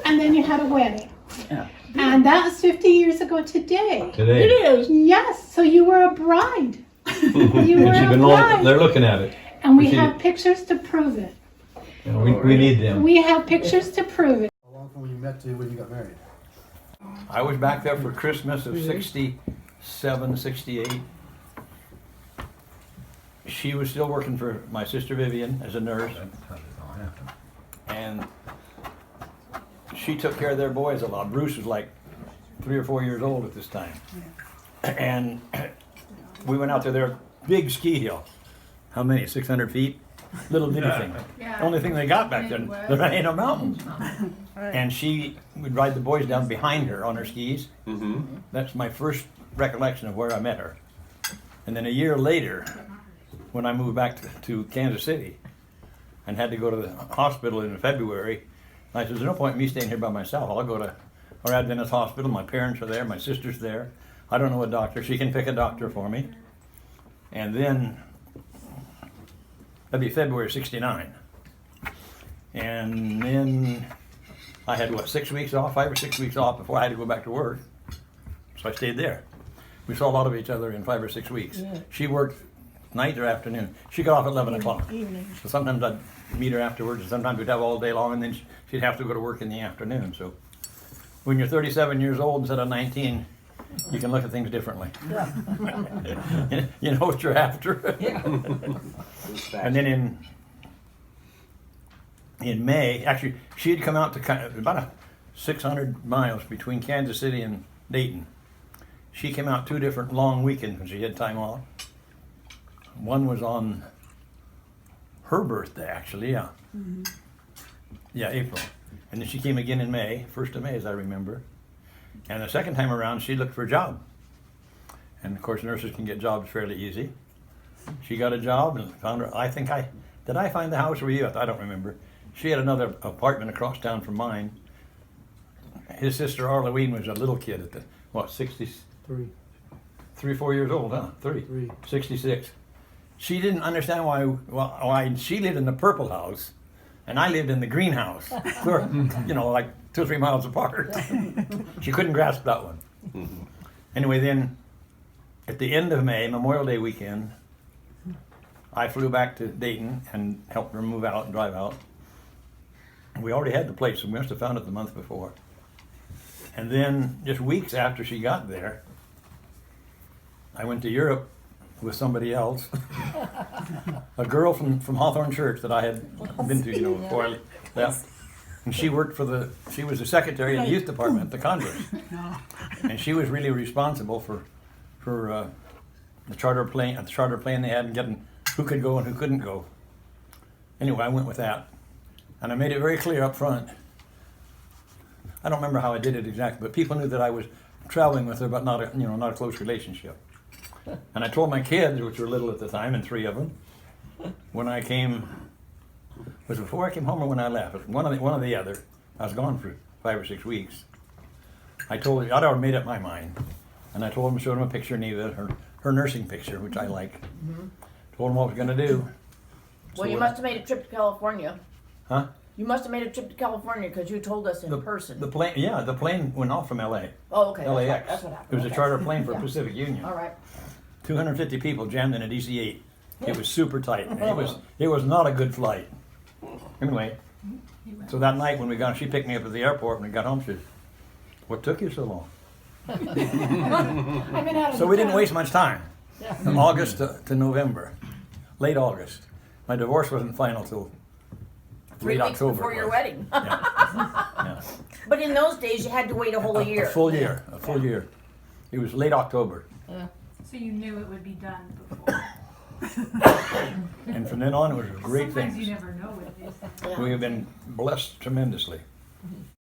and then you had a wedding. Yeah. And that was 50 years ago today. Today. It is. Yes, so you were a bride. You were And a bride. they're looking at it. And we see have it. pictures to prove it. You know, we need them. We have pictures to prove it. How long from when you met to when you got married? I was back there for Christmas of 67, 68. She was still working for my sister Vivian as a nurse. And she took care of their boys a lot. Bruce was like 3 or 4 years old at this time. And we went out to their big ski hill. How many? 600 feet? Little bitty thing. Yeah. The only thing they got back then, there ain't no mountains. And she would ride the boys down behind her on her skis. That's my first recollection of where I met her. And then a year later, when I moved back to Kansas City and had to go to the hospital in February, I said, there's no point in me staying here by myself. I'll go to our Adventist hospital. My parents are there. My sister's there. I don't know a doctor. She can pick a doctor for me. And then, that'd be February '69. And then I had, 6 weeks off, 5 or 6 weeks off before I had to go back to work. So I stayed there. We saw a lot of each other in 5 or 6 weeks. Yeah. She worked night or afternoon. She got off at 11 o'clock. Evening. So sometimes I'd meet her afterwards, and sometimes we'd have all day long, and then she'd have to go to work in the afternoon. So when you're 37 years old instead of 19, you can look at things differently. Yeah. You know what you're after. Yeah. And then in May, actually, she had come out to kind of about 600 miles between Kansas City and Dayton. She came out 2 different long weekends when she had time off. One was on her birthday, actually, yeah. Yeah, April. And then she came again in May, 1st of May, as I remember. And the second time around, she looked for a job. And of course, nurses can get jobs fairly easy. She got a job and found her. Did I find the house or were you? I don't remember. She had another apartment across town from mine. His sister Arlene was a little kid at the, 63, 3 or 4 years old, huh? 3. 66. She didn't understand why she lived in the purple house and I lived in the greenhouse. We're, like 2 or 3 miles apart. She couldn't grasp that one. Anyway, then at the end of May, Memorial Day weekend, I flew back to Dayton and helped her move out and drive out. We already had the place, so we must have found it the month before. And then just weeks after she got there, I went to Europe with somebody else. A girl from Hawthorne Church that I had been to, before I left. And she worked she was the secretary in the youth department at the Congress. And she was really responsible for the charter plane they had and getting who could go and who couldn't go. Anyway, I went with that. And I made it very clear up front. I don't remember how I did it exactly, but people knew that I was traveling with her, but not a close relationship. And I told my kids, which were little at the time, and 3 of them, when I came, was it before I came home or when I left? It was one or the other. I was gone for 5 or 6 weeks. I'd already made up my mind. And I told them, showed them a picture of Neva, her nursing picture, which I like. Told them what I was going to do. Well, you must have made a trip to California. Huh? You must have made a trip to California because you told us in person. The plane went off from L.A. Oh, okay. LAX. That's what happened. It was a Okay. charter plane for Pacific Union. All right. 250 people jammed in a DC-8. It was super tight. It was not a good flight. Anyway, so that night when she picked me up at the airport when we got home, she said, "What took you so long?" So we didn't waste much time. From August to November, late August. My divorce wasn't final till 3 late weeks October. before it your was. wedding. Yeah. But in those days, you had to wait a whole year. A full year. It was late October. So you knew it would be done before. And from then on, it was a great Sometimes thing. you never know with these things. Yeah. We have been blessed tremendously.